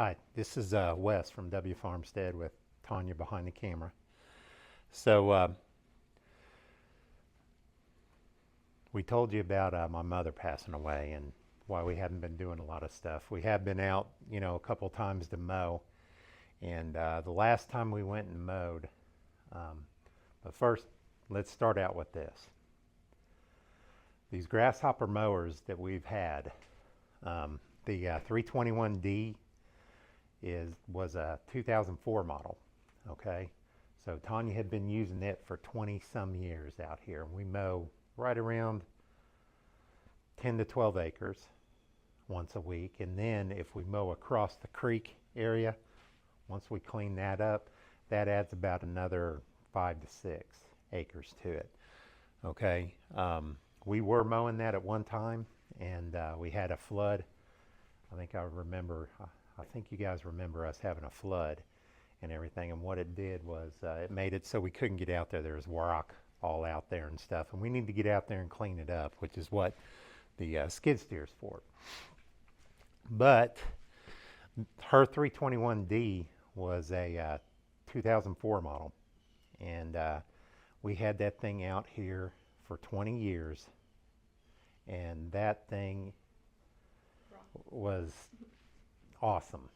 Hi, this is Wes from W Farmstead with Tanya behind the camera. So we told you about my mother passing away and why we hadn't been doing a lot of stuff. We have been out, a couple times to mow, and the last time we went and mowed. But first, let's start out with this. These Grasshopper mowers that we've had, the 321D was a 2004 model. Okay, so Tanya had been using it for 20 some years out here. We mow right around 10 to 12 acres once a week, and then if we mow across the creek area, once we clean that up, that adds about another 5 to 6 acres to it. Okay, we were mowing that at one time, and we had a flood. I think you guys remember us having a flood and everything, and what it did was it made it so we couldn't get out there. There was rock all out there and stuff, and we need to get out there and clean it up, which is what the skid steer's for. But her 321D was a 2004 model, and we had that thing out here for 20 years, and that thing was awesome.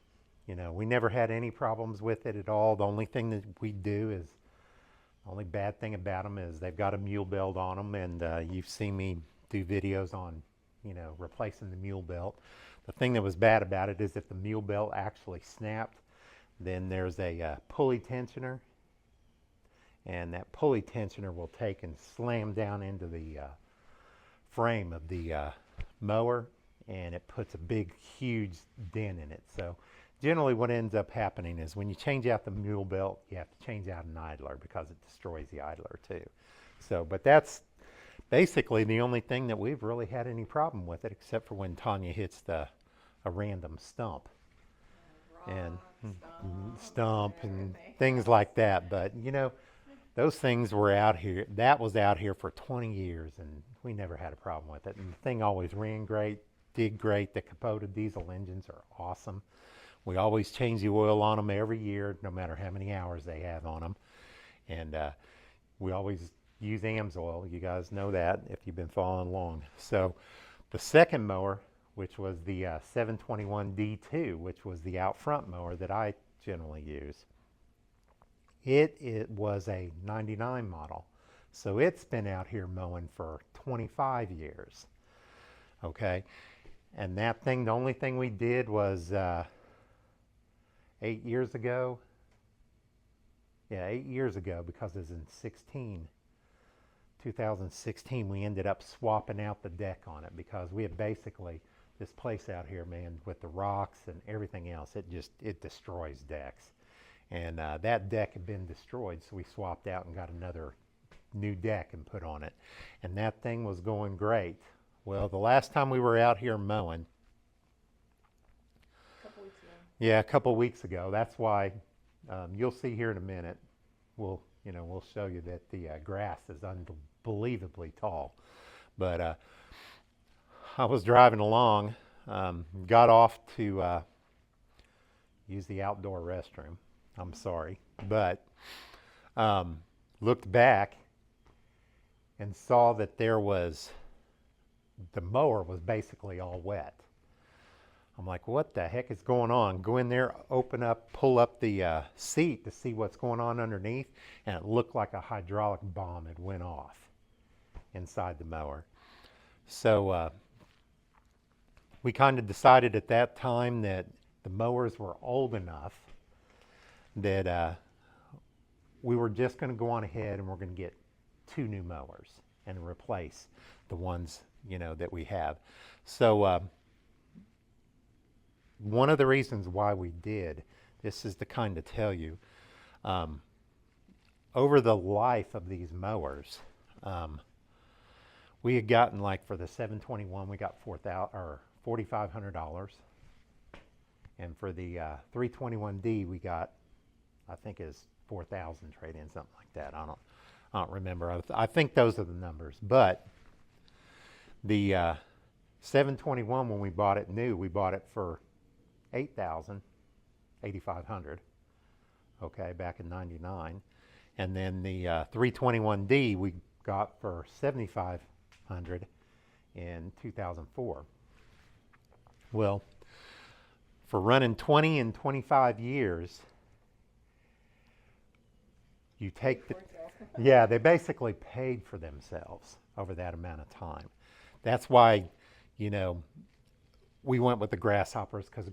We never had any problems with it at all. The only thing that we do is, the only bad thing about them is they've got a mule belt on them, and you've seen me do videos on, replacing the mule belt. The thing that was bad about it is if the mule belt actually snapped, then there's a pulley tensioner, and that pulley tensioner will take and slam down into the frame of the mower, and it puts a big, huge dent in it. So generally what ends up happening is when you change out the mule belt, you have to change out an idler because it destroys the idler too. So, but that's basically the only thing that we've really had any problem with it, except for when Tanya hits a random stump. And stump and things like that. But those things were out here. That was out here for 20 years, and we never had a problem with it. And the thing always ran great, did great. The Kubota diesel engines are awesome. We always change the oil on them every year, no matter how many hours they have on them. And we always use AMSOIL. You guys know that if you've been following along. So the second mower, which was the 721D2, which was the out front mower that I generally use, it was a 99 model. So it's been out here mowing for 25 years. Okay, and that thing, the only thing we did was 8 years ago. Yeah, 8 years ago, because it was in 2016, we ended up swapping out the deck on it because we had basically, this place out here, man, with the rocks and everything else, it destroys decks. And that deck had been destroyed, so we swapped out and got another new deck and put on it. And that thing was going great. Well, the last time we were out here mowing, a couple weeks ago. That's why you'll see here in a minute. We'll show you that the grass is unbelievably tall. But I was driving along, got off to use the outdoor restroom. I'm sorry, but looked back and saw that the mower was basically all wet. I'm like, what the heck is going on? Go in there, open up, pull up the seat to see what's going on underneath, and it looked like a hydraulic bomb had went off inside the mower. So we kind of decided at that time that the mowers were old enough that we were just going to go on ahead and we're going to get 2 new mowers and replace the ones that we have. So one of the reasons why we did this is to kind of tell you, over the life of these mowers, we had gotten, like, for the 721, we got $4,500, and for the 321D, we got, I think, is 4,000 trade-in, something like that. I don't remember. I think those are the numbers. But the 721, when we bought it new, we bought it for $8,000, $8,500, okay, back in 99. And then the 321D we got for $7,500 in 2004. Well, for running 20 and 25 years, you take the, yeah, they basically paid for themselves over that amount of time. That's why, you know, we went with the Grasshoppers, because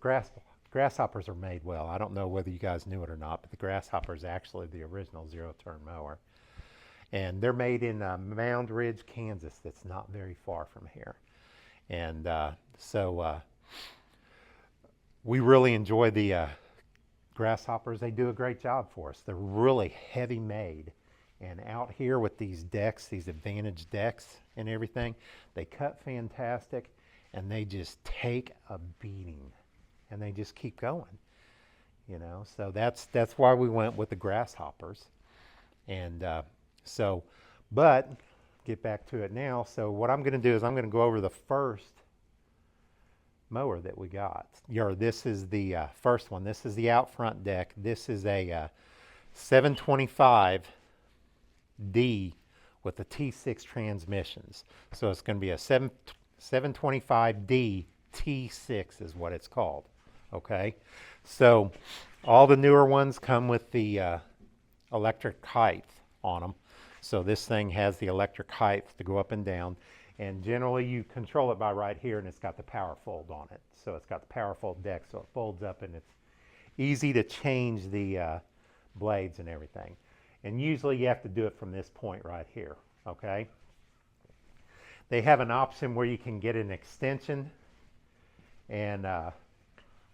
Grasshoppers are made well. I don't know whether you guys knew it or not, but the Grasshopper is actually the original zero-turn mower. And they're made in Mound Ridge, Kansas. That's not very far from here. And so we really enjoy the Grasshoppers. They do a great job for us. They're really heavy made. And out here with these decks, these Advantage decks and everything, they cut fantastic, and they just take a beating, and they just keep going, you know. So that's why we went with the Grasshoppers. And so, but get back to it now. So what I'm going to do is I'm going to go over the first mower that we got. This is the first one. This is the out front deck. This is a 725D with the T6 transmissions. So it's going to be a 725D T6 is what it's called. Okay, so all the newer ones come with the electric height on them. So this thing has the electric height to go up and down, and generally you control it by right here, and it's got the power fold on it. So it's got the power fold deck, so it folds up, and it's easy to change the blades and everything. And usually you have to do it from this point right here, okay? They have an option where you can get an extension, and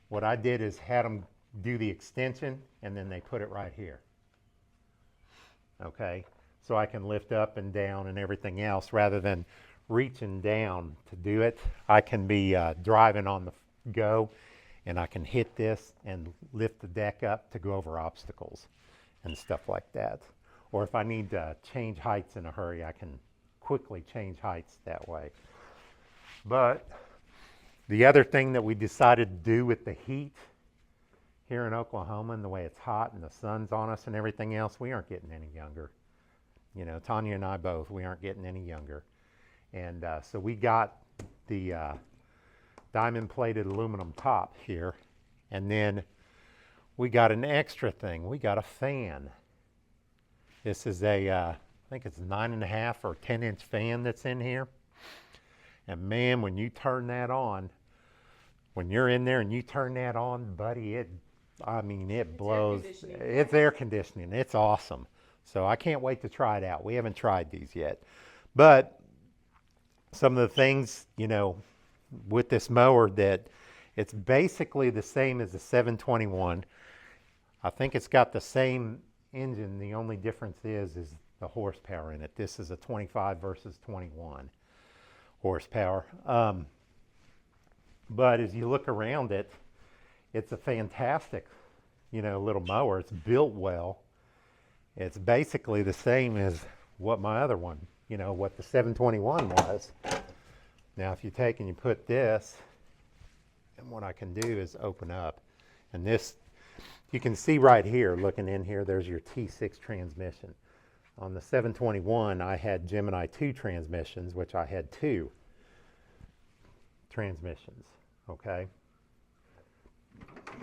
what I did is had them do the extension, and then they put it right here, okay? So I can lift up and down and everything else rather than reaching down to do it. I can be driving on the go, and I can hit this and lift the deck up to go over obstacles and stuff like that. Or if I need to change heights in a hurry, I can quickly change heights that way. But the other thing that we decided to do with the heat here in Oklahoma and the way it's hot and the sun's on us and everything else, we aren't getting any younger. You know, Tanya and I both, we aren't getting any younger. And so we got the diamond plated aluminum top here, and then we got an extra thing. We got a fan. This is a, I think it's 9.5 or 10-inch fan that's in here. And man, when you turn that on, when you're in there and you turn that on, buddy, it blows. It's air conditioning. It's awesome. So I can't wait to try it out. We haven't tried these yet. But some of the things, you know, with this mower, that it's basically the same as the 721. I think it's got the same engine. The only difference is the horsepower in it. This is a 25 versus 21 horsepower. But as you look around it, it's a fantastic, you know, little mower. It's built well. It's basically the same as what my other one, you know, what the 721 was. Now, if you take and you put this, and what I can do is open up, and this, you can see right here, looking in here, there's your T6 transmission. On the 721, I had Gemini 2 transmissions, which I had 2 transmissions, okay?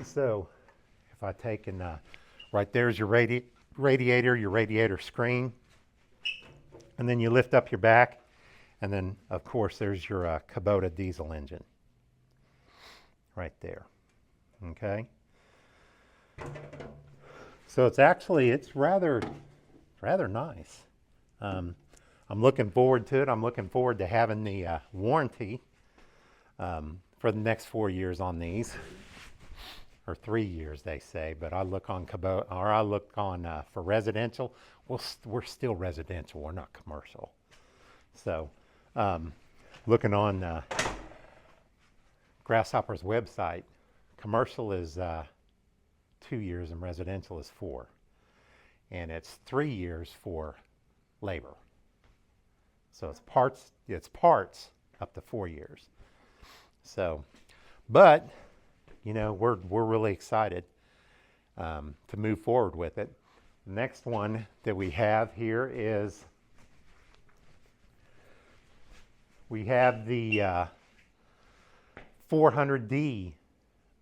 So, if I take and, right there's your radiator, your radiator screen, and then you lift up your back, and then of course there's your Kubota diesel engine right there. Okay, so it's rather nice. I'm looking forward to it. I'm looking forward to having the warranty for the next 4 years on these, or 3 years they say, but I look on Kubota, or I look on for residential. Well, we're still residential, we're not commercial. So looking on Grasshopper's website, commercial is 2 years and residential is 4, and it's 3 years for labor. So it's parts up to 4 years. So, but you know, we're really excited. to move forward with it. The next one that we have here is we have the 400D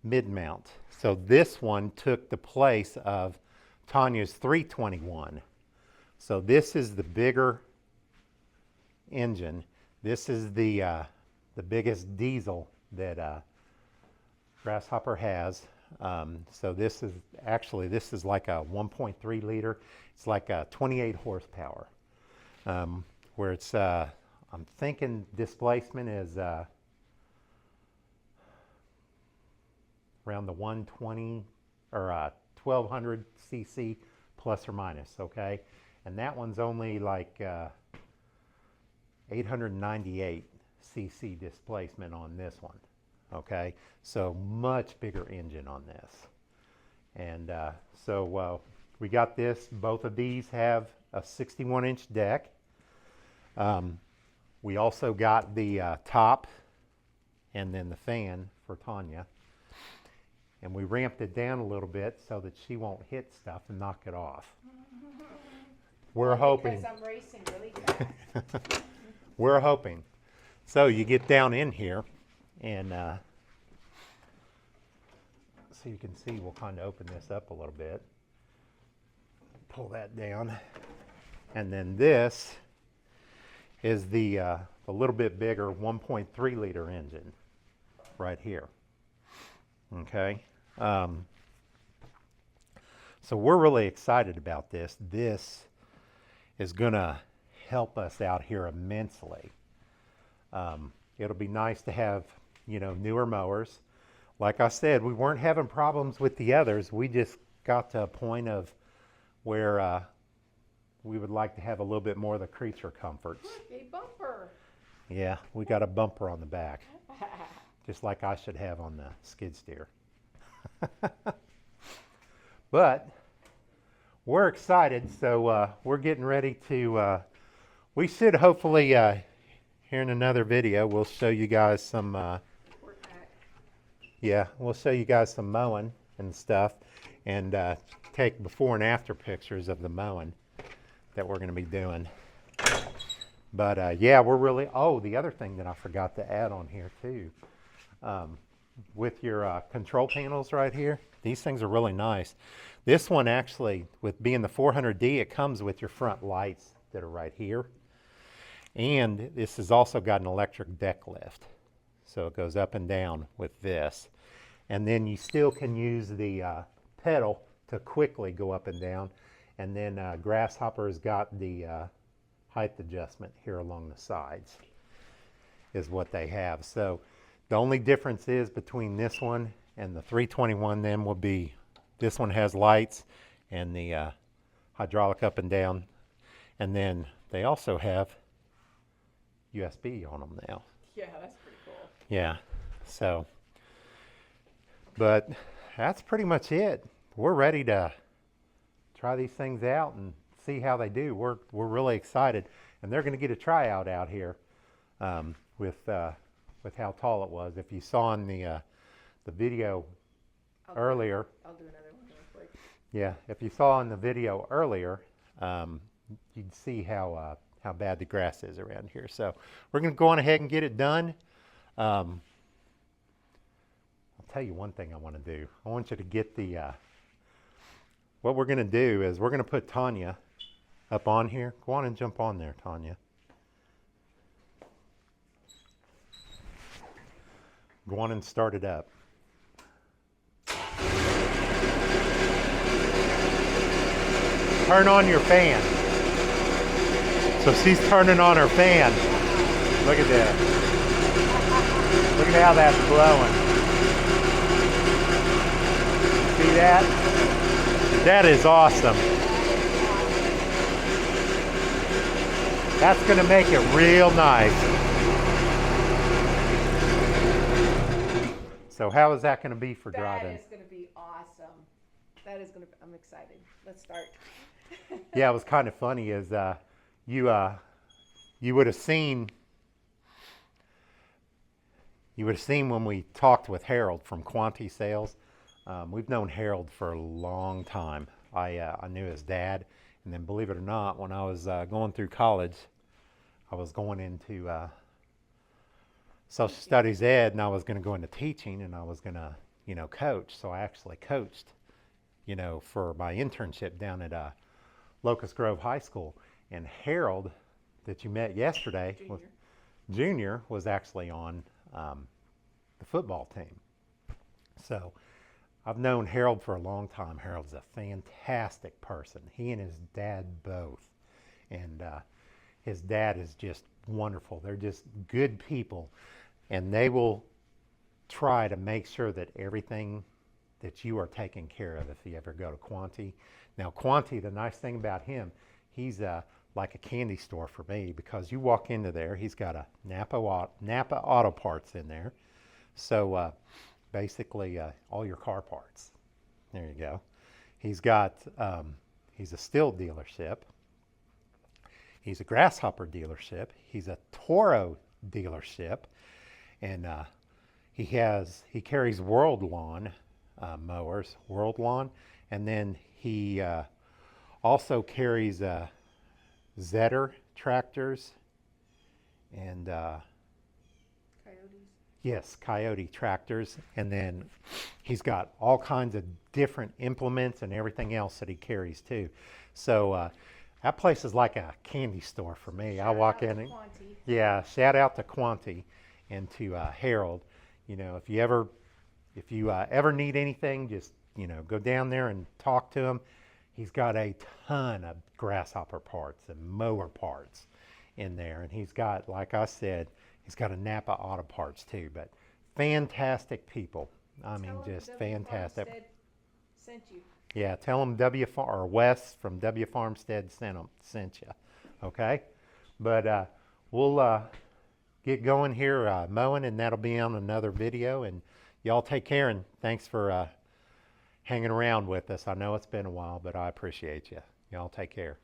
mid-mount. So this one took the place of Tanya's 321. So this is the bigger engine. This is the biggest diesel that Grasshopper has. So this is like a 1.3 liter. It's like a 28 horsepower, where it's I'm thinking displacement is around the 120 or 1200 cc plus or minus. Okay, and that one's only like 898 cc displacement on this one. Okay, so much bigger engine on this. And so we got this. Both of these have a 61-inch deck. We also got the top and then the fan for Tanya. And we ramped it down a little bit so that she won't hit stuff and knock it off. We're hoping. Because I'm racing really fast. We're hoping. So you get down in here, and so you can see, we'll kind of open this up a little bit. Pull that down. And then this is the a little bit bigger 1.3 liter engine right here. Okay. So we're really excited about this. This is going to help us out here immensely. It'll be nice to have, newer mowers. Like I said, we weren't having problems with the others. We just got to a point of where we would like to have a little bit more of the creature comforts. Look, a bumper. Yeah, we got a bumper on the back, just like I should have on the skid steer. But we're excited, so we're getting ready to, we should hopefully, here in another video, we'll show you guys some, we'll show you guys some mowing and stuff, and take before and after pictures of the mowing that we're going to be doing. But yeah, we're really, the other thing that I forgot to add on here too, with your control panels right here, these things are really nice. This one actually, with being the 400D, it comes with your front lights that are right here. And this has also got an electric deck lift. So it goes up and down with this. And then you still can use the pedal to quickly go up and down. And then Grasshopper's got the height adjustment here along the sides is what they have. So the only difference is between this one and the 321 then will be this one has lights and the hydraulic up and down. And then they also have USB on them now. Yeah, that's pretty cool. Yeah, so, but that's pretty much it. We're ready to try these things out and see how they do. We're really excited, and they're going to get a tryout out here with how tall it was. If you saw in the video earlier, I'll do another one real quick. Yeah, if you saw in the video earlier, you'd see how bad the grass is around here. So we're going to go on ahead and get it done. I'll tell you one thing I want to do. I want you to get the, what we're going to do is we're going to put Tanya up on here. Go on and jump on there, Tanya. Go on and start it up. Turn on your fan. So she's turning on her fan. Look at that. Look at how that's blowing. See that? That is awesome. That's going to make it real nice. So how is that going to be for driving? That is going to be awesome. That is going to, I'm excited. Let's start. Yeah, it was kind of funny is you would have seen when we talked with Harold from Quantie Sales. We've known Harold for a long time. I knew his dad, and then believe it or not, when I was going through college, I was going into social studies ed, and I was going to go into teaching, and I was going to, coach. So I actually coached, for my internship down at Locust Grove High School. And Harold, that you met yesterday, Junior was actually on the football team. So I've known Harold for a long time. Harold's a fantastic person. He and his dad both. And his dad is just wonderful. They're just good people. And they will try to make sure that everything that you are taken care of if you ever go to Quantie. Now, Quantie, the nice thing about him, he's like a candy store for me, because you walk into there, he's got a Napa Auto Parts in there. So basically all your car parts. There you go. He's got, he's a Stihl dealership. He's a Grasshopper dealership. He's a Toro dealership. And he carries World Lawn mowers, World Lawn. And then he also carries Zetter tractors and Coyotes. yes, Coyote tractors. And then he's got all kinds of different implements and everything else that he carries too. So that place is like a candy store for me. I walk in and yeah, shout out to Quantie and to Harold. If you ever need anything, just go down there and talk to him. He's got a ton of Grasshopper parts and mower parts in there, and he's got, like I said, he's got a Napa Auto Parts too. But fantastic people. I mean, just fantastic. Sent you. Yeah, tell him Wes from W Farmstead sent you. Okay, but we'll get going here mowing, and that'll be on another video. And y'all take care, and thanks for hanging around with us. I know it's been a while, but I appreciate you. Y'all take care.